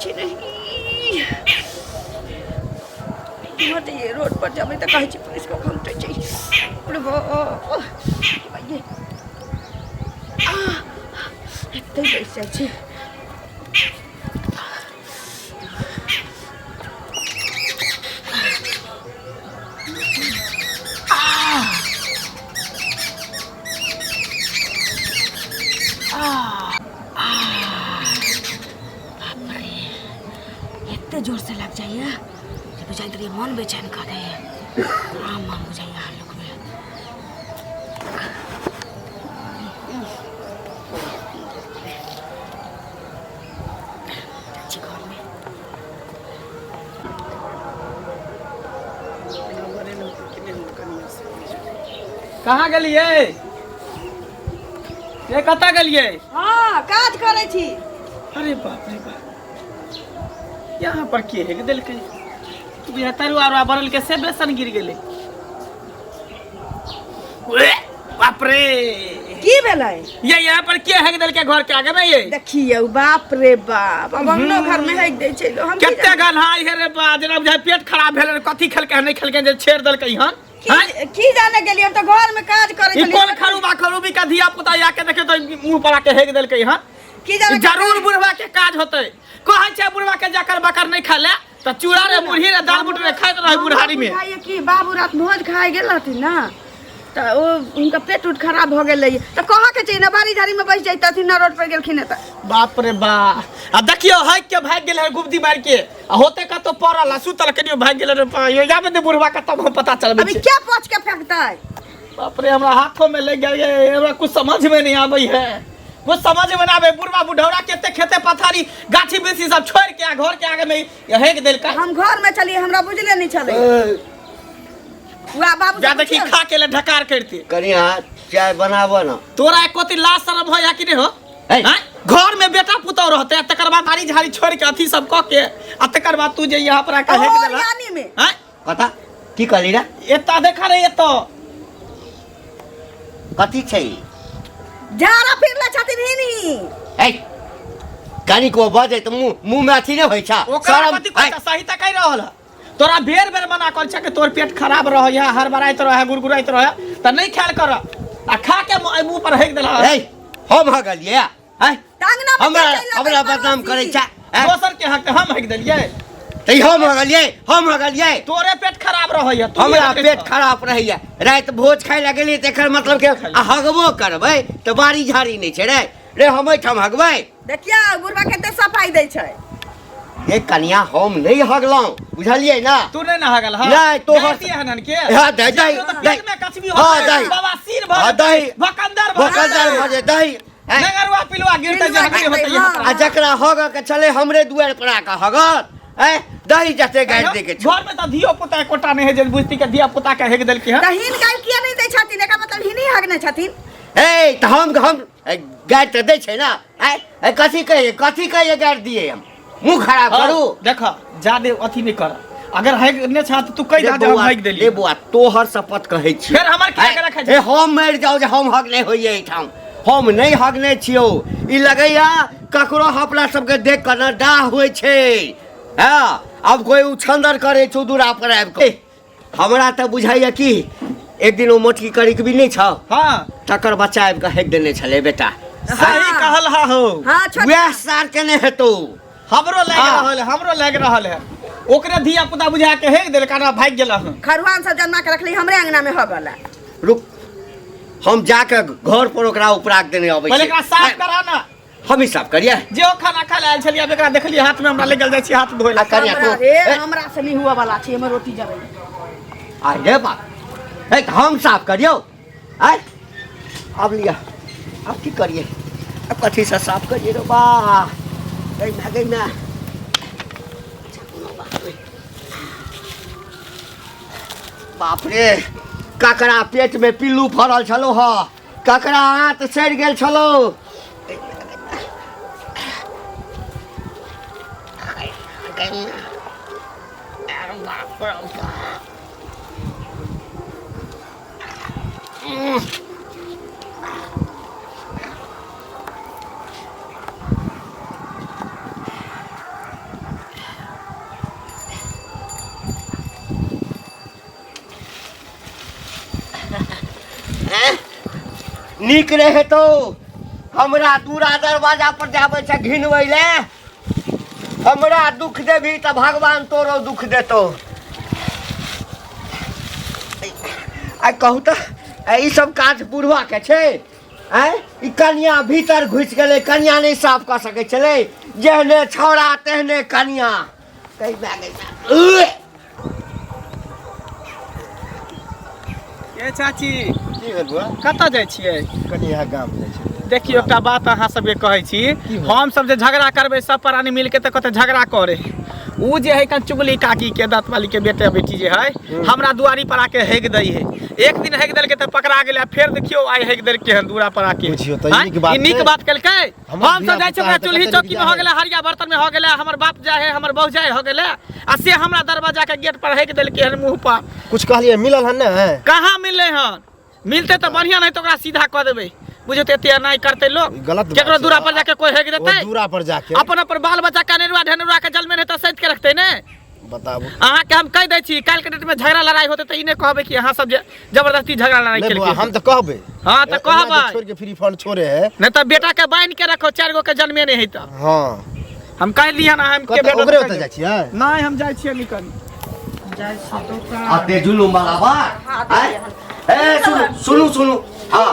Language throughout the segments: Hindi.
छी नहीं मत ये रोड पर जाबे त कहै छी पुलिस को खमटे छी अरे भाई एते पैसा छी इतने जोर से लग जाइए कि बुझाई तेरी मन बेचैन कर दे मन बुझाइए हाल लोग में घर में कहाँ गेलिए ये कता गेलिए हाँ काज करे छी अरे बाप रे बाप यहाँ पर के है दिल के तू ये तरुआ बरल के से बेसन गिर गेले बाप रे की भेलै ये यहाँ पर के है दिल के घर के आगे में ये देखिए बाप रे बाप अब हमनो घर में है दे छै हम कितने गन्हाई है रे बा जनाब जे पेट खराब भेल कथी खेलके नहीं खेलके जे छेड़ देल के हन की जाने गेलिए हम तो घर में काज करे ई कोन खरूबी का धिया पुता आके देखे तो मुंह पर आके हेग देल के हन की जाने जरूर बुढ़वा के काज होते कहै छै बुढ़वा के जाकर बकर नहीं खा ले त चूड़ा रे मुरही रे दाल बूट रे खाइत रह बुढ़ारी में खाइए की बाबू रात भोज खाए गेल हथिन ना त ओ उनका पेट उठ खराब हो गेलै त कह के छै ना बारी झाड़ी में बैठ जाइतथिन ना रोड पर गेलखिन त बाप रे बा आ देखियो हाइक के भाग गेल है गुब्दी मार के होते का तो पड़ल सुतल कनियो भाग गेल रे यो जाबे दे बुढ़वा का तब पता चलबे अभी क्या पोछ के फेंकतै बाप रे हमरा हाथों में लग गया हमरा कुछ समझ में नहीं आबै है कुछ समझ में ना आवे बुढ़वा बुढ़ौरा केते खेते पथारी गाछी बेसी सब छोड़ के घर के आगे में हेग देल का हम घर में चलिए हमरा बुझले नहीं चले वाह बाबू जा देखी खा के ले ढकार करते कनिया चाय बनाबो ना तोरा कोती लाश शरम हो या कि नहीं हो हैं घर में बेटा पुतौ रहते तकर बाद बारी झाड़ी छोड़ के अथी सब क के आ तकर बाद तू जे यहाँ पर आके हेग देला यानी में हैं कथा की कहली रे एता देखा रे एतो कथी छै झाड़ा फिरले छथिन हिनी ए कानी को बजे त मुंह में अथी नहीं होय छा ओकरा कथी कहता सही त कहि रहल तोरा बेर बेर मना कर छ कि तोर पेट खराब रह है हर बराइत रह है गुरगुराइत रह त नहीं ख्याल कर आ खा के मुंह पर हेग देला ए हम हगलिए हैं टांगना में हमरा बदनाम करे छा दोसर के हक हम हेग देलिए त हम हगलिए तोरे पेट खराब रह है हमरा पेट खराब रहैया रात भोज खाय ला गेली त एकर मतलब के हगबो करबै त बारी झाड़ी नहीं छै रे हम ठम हगबै देखिया बुढ़वा केते सफाई दै छै ए कनिया हम नहीं हगलौ बुझलिए ना तू नहीं ना हगल हां नहीं तो हनन के हां दही में कचबी हो बाबा सिर भर दही भकंदर भजे दही नगरवा पिलवा गिरते जहरी होते आ जकरा हग के चले हमरे दुआर पर आके हगत ए दही जते गाड़ दे के घर में त धियो पुता कोटा नहीं है जे बुझती के धिया पुता के हेग देल के त हिन गाय किया नहीं दै छथिन एका मतलब हिनी हगने छथिन ए त हम गाड़ त दै छै ना ए कथी कहिए गाड़ दिए हम मुंह खराब करू देखा जादे अथी नहीं कर अगर हेगने छा तू कहि दा हम हेग देली ए बुआ तोहर शपथ कहै छी फिर हमर के रखै ए हम मर जाऊ जे हम हग नहीं होइए एठाम हम नहीं हगने छियो ई लगैया ककरो अपना सबके देख कर ना डाह होय छै हां अब कोई उछंदर करे छौ दूरा पर आब के हमरा त बुझाइया कि एक दिन ओ मोटकी करिक भी नहीं छ हां तकर बच्चा आब के हेग देने छले बेटा सही कहल हा हो हां वह सार के ने हेतौ हमरो लाग रहल है ओकरे धिया पुता बुझा के हेग देल काना भाग गेल हन खरवान सब जन्मा के रखली हमरे अंगना में हगल रुक हम जाके घर पर ओकरा उपराग देने आबै पहले एकरा साफ करा ना हम ही साफ करिए जे ओ खाना खा लायल छलिए एकरा देखलिए हाथ में हमरा ले गेल जाय छी हाथ धोय ला करिया तो रे हमरा से नहीं हुआ वाला छी हमर रोटी जबै आ रे बाप ए हम साफ करियो आय अब लिया अब की करिए अब कथी से साफ करिए रे बा गई ना बाप रे ककरा पेट में पिल्लू फरल छलो ह ककरा हाथ सड़ गेल छलो नीक रहे तो हमरा दूरा दरवाजा पर जाबे छै घिनबै ले। हमरा दुख देबी त भगवान तोरो दुख देतो। आई कहू त ई सब काज बुढ़वा के छै। ई कनिया भीतर घुस गेलै, कनिया नहीं साफ कर सके छलै। जेहने छौड़ा तेहने कनिया कही भए गेल। ए चाची की भेल बुआ? कतऽ जाइ छियै? कनी यहाँ गाम जाइ छै। देखियो एकटा बात अहाँ सबके कहै छी, हम सब जे झगड़ा करबै सब प्राणी मिल के तऽ कहते झगड़ा करे। उ जे है कन चुगली काकी के दाँत वाली के बेटा बेटी जे है हमरा दुआरी पर आके हेग दै है। एक दिन हेग देल के तऽ पकड़ा गेलै, फेर देखियो आइ हेग देल के दूरा पर आके। ई नीक बात केलकै। हम सब जाइ छै चूल्ही चौकी में हो गेलै, हरिया बर्तन में हो गेलै, हमर बाप जाय है, हमर बहु जाय हो गेलै, आ से हमरा दरवाजा के गेट पर हेग देल के मुंह पर। कुछ कहलिए मिलल हन न? कहाँ मिलले हन? मिलते तो बढ़िया नहीं तो ओकरा सीधा कह देबै। बुझे तो एते नहीं करते लोग। गलत केकरो दूरा पर जाके कोई हेग देते? दूरा पर जाके अपन अपन बाल बच्चा का नेरुआ ढेनुआ के जल में नहीं तो सैत के रखते ने। बताबू अहाँ के हम कह दै छी काल के डेट में झगड़ा लड़ाई होते तो इने कहबे कि अहाँ सब जबरदस्ती झगड़ा लड़ाई केलके। हम तो कहबे। हां तो कहबे। छोड़ के फ्री फंड छोड़े है नहीं तो बेटा के बांध के रखो, 4 गो के जन्मे नहीं है तो। हां हम कह लिया ना हम के बेटा ओकरे होते जाइ छियै। नहीं हम जाइ छियै निकल जाइ छी तो का आते जुलूम वाला बात। ए सुनु सुनु। हां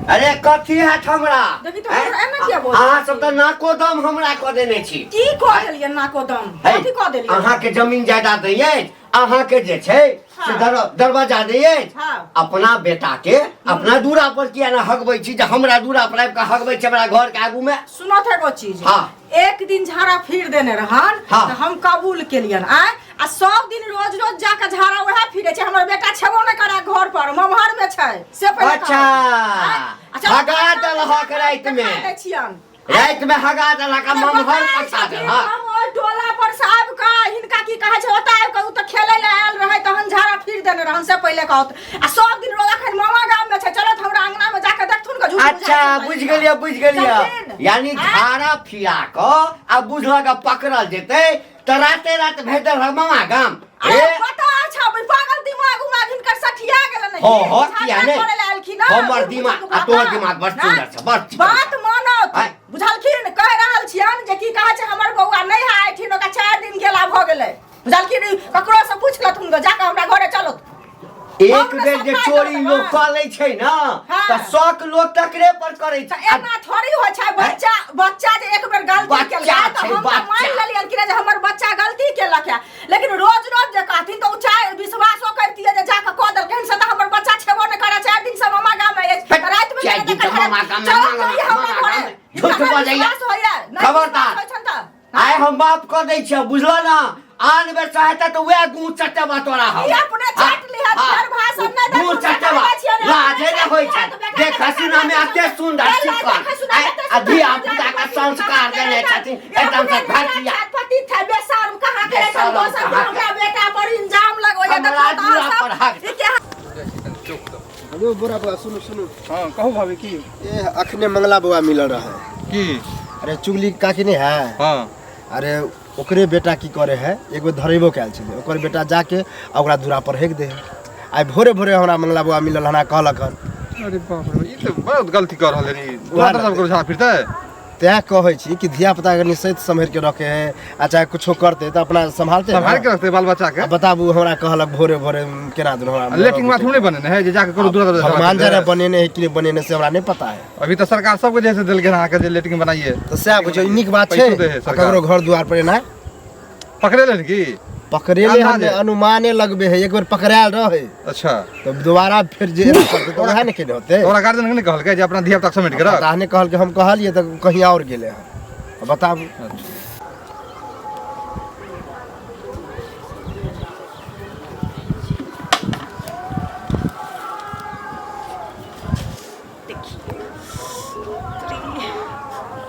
अरे कथी है हमरा? देखी तो एना किया बोल? अहाँ सब त नाको दम हमरा क देने छी। की कह देलियै नाको दम? कथी कह देलियै? अहाँ के जमीन जायदाद दैये, अहाँ के जे छै से दरवाजा दैये। अपना बेटा के अपना दूरा पर किया ना हगबै छी? जे हमरा दूरा पर आबि के हगबै छै हमरा घर के आगू में। सुनो थे एगो चीज। हां एक दिन झाड़ा फिर देने रहन तो हम कबूल केलियन। आ सब दिन रोज रोज जाके झाड़ा वह फिरे छै। हमर बेटा छेबो न करे घर पर, ममहर में छै से पहिले। अच्छा हगा दल हक रात में, रात में हगा दल का ममहर पछा दल। हम ओइ टोला पर साहब का हिनका की कहे छै ओता आब के उ त खेलै ले आयल रहे तहन झाड़ा फिर देने रहन से पहिले कहत। आ सब दिन रोज अखन मामा गाम में छै, चलत हमरा अंगना में जाके देखथुन के झूठ। अच्छा बुझ गेलियै। यानी झाड़ा फिरा क आ बुझल के पकड़ल जेतै त राते रात भेजल है मामा गाम। पता अच्छा पागल दिमाग उमाग हिनकर सठिया गेल नहीं। हो किया ने हमर दिमाग आ तोहर दिमाग बड़ सुंदर छ, बड़ बात मानो बुझलखिन। कह रहल छियन जे की कहे छै हमर बौआ नहीं आइथिन, ओका 4 दिन गेला भ गेलै। बुझलखिन ककरो से पूछ लथुन ग जाके हमरा घरे चलो। एक बेर जे चोरी लोग क लै छै न त शौक लोग तकरे पर करै छै। एना थोड़ी होय छै। बच्चा जे एक बेर गलती केलक त हम मान लेलियन कि जे हमर बच्चा गलती केलक है, लेकिन रोज रोज जे कहथिन त उ चाहे विश्वासो करतिए जे जाके क देलखिन से त हमर बच्चा छेबो न करे। 4 दिन से मामा गाम में रात में मामा गाम में झूठ बजैया खबरदार। आइ हम माफ क दै छी, बुझलो न? आन बेर चाहता तो वे गू चटवा तोरा हो। ई अपने चट लिहत घर भाषण नै दे। गू चटवा लाजे न होय छै। देख हसीना में अते सुंदर चिकन अधिया पुता का संस्कार देने छथिन एकदम से घटिया पति थे बेशर्म कहां के दोसर हमरा बेटा पर इल्जाम लगोया त पर हक। हेलो बोरा बा सुनो सुनो। हां कहू भाभी की ए अखने मंगला बुआ मिलल रहे की? अरे चुगली काकी नहीं है? हां अरे ओकरे बेटा की करे है, एक बेर धरेबो कैल छले। ओकर बेटा जाके ओकरा दूरा पर हेक दे। आइ भोरे भोरे हमरा मंगला बुआ मिलल हना कहलक हन। अरे बाप रे ई तो बहुत गलती कर रहले नी। दूसरा सब को झाड़ा फिरते तै कहै छी कि धिया पुता के निश्चित संभर के रखे है, आ चाहे कुछो करते त अपना संभालते संभाल के रखते बाल बच्चा के। बताबू हमरा कहलक भोरे भोरे केना दिन हमरा लेकिन बात हमने बने है जे जाके करो दूसरा भगवान जरे बनेने है कि बनेने से हमरा नहीं पता है। अभी तो सरकार सबके जैसे दिल के ना के लेटरिंग बनाइए तो सै कुछ नीक बात छै। ककरो घर द्वार पर ना पकड़े ले की पकड़ेले हम अनुमाने लगबे है। एक बार पकड़ायल रहे। अच्छा तो दोबारा फिर जे करते तो वह ने केने होते। तोरा गार्जियन के नहीं कहल के जे अपना धिया पुता समेट के रख। ताहने कहल के हम कहलिए त कहीं और गेले हैं। बताबू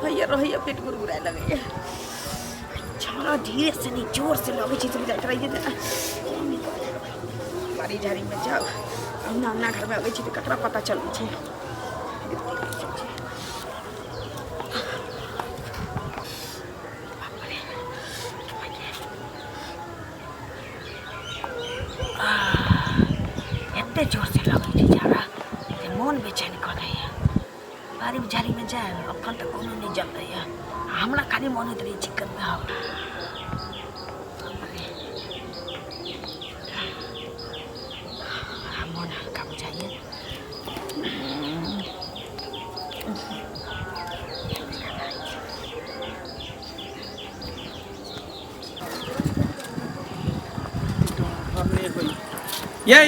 भैया रहिए पेट गुरगुराए लगे। छाड़ा धीरे से नहीं जोर से लगे छी तुम जात रहिए ना। बारी झाड़ी में जाओ अंगना घर में आवे छी त ककरा पता चलै छै। एते जोर से लगे छी झाड़ा जे मन बेचैन कर दैया। बारी झाड़ी में जाए अपन तो कोनो नहीं जल रही है हमरा खाली मन होत रही चिकन में हो मन हल्का बुझाइए ये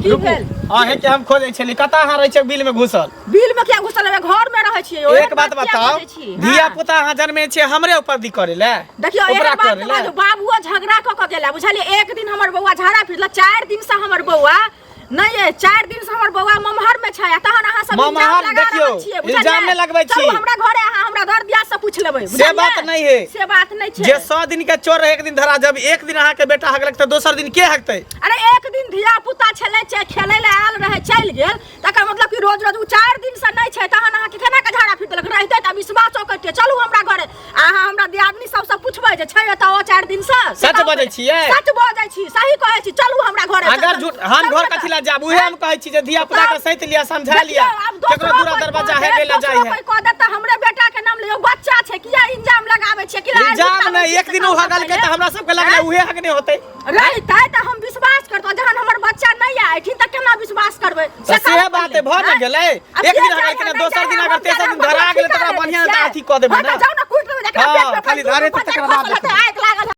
की भेल हां है कि हम खोजे छली कता हां रहै छै बिल में घुसल बिल में क्या घुसल है घर में रहे छिए एक बात बताओ धिया पुता हजार में छै हमरे ऊपर दी करे ले देखियो एक बात बाबुआ झगड़ा क गेला बुझलिए एक दिन हमर बौआ झाड़ा फिरला 4 दिन से हमर बौआ नहीं है 4 दिन से हमर बौआ ममहर में छै तहन अहाँ सब ममहर देखियो इल्जाम में लगबै छी हमरा घरे अहाँ हमरा दर दिया से पूछ लेबै से बात नहीं है से बात नहीं छै जे 100 दिन के चोर एक दिन धरा जब एक दिन अहाँ के बेटा हगलक त दोसर दिन के हगतै अरे एक दिन धिया पुता छले छै खेलै ले आयल रहे चल गेल तकर मतलब कि रोज रोज 4 दिन से नहीं छै तहन अहाँ के केना के झाड़ा फिर देलक रहतै त विश्वास करते चलू हमरा घरे अहाँ हमरा दियादनी सब पूछबै जे छै त ओ 4 दिन से सच बजै छियै सच बजै छी सही कहै छी चलू हमरा घरे अगर झूठ हम घर कथि ला जाब उहे हम कहै छी जे धिया पुता के सहित लिया समझा लिया केकरो दूरा दरवाजा है गेला जाय है कोई कह त हमरे बेटा के नाम लियो बच्चा छै किया इल्जाम लगाबै छै किया इल्जाम नहीं एक दिन उ हगल के त हमरा सब के लगले उहे हगने होतै रहतै त हम विश्वास करतो जहन हमर बच्चा नहीं आइठिन त केना विश्वास करबै से बात है भ न गेलै एक दिन हगल के दोसर दिन अगर तेसर दिन धरा गेलै तकरा बढ़िया अथी क देबै ना जाऊ ना कुइट देबै देखा पेट में खाली धारे तक तकरा बाद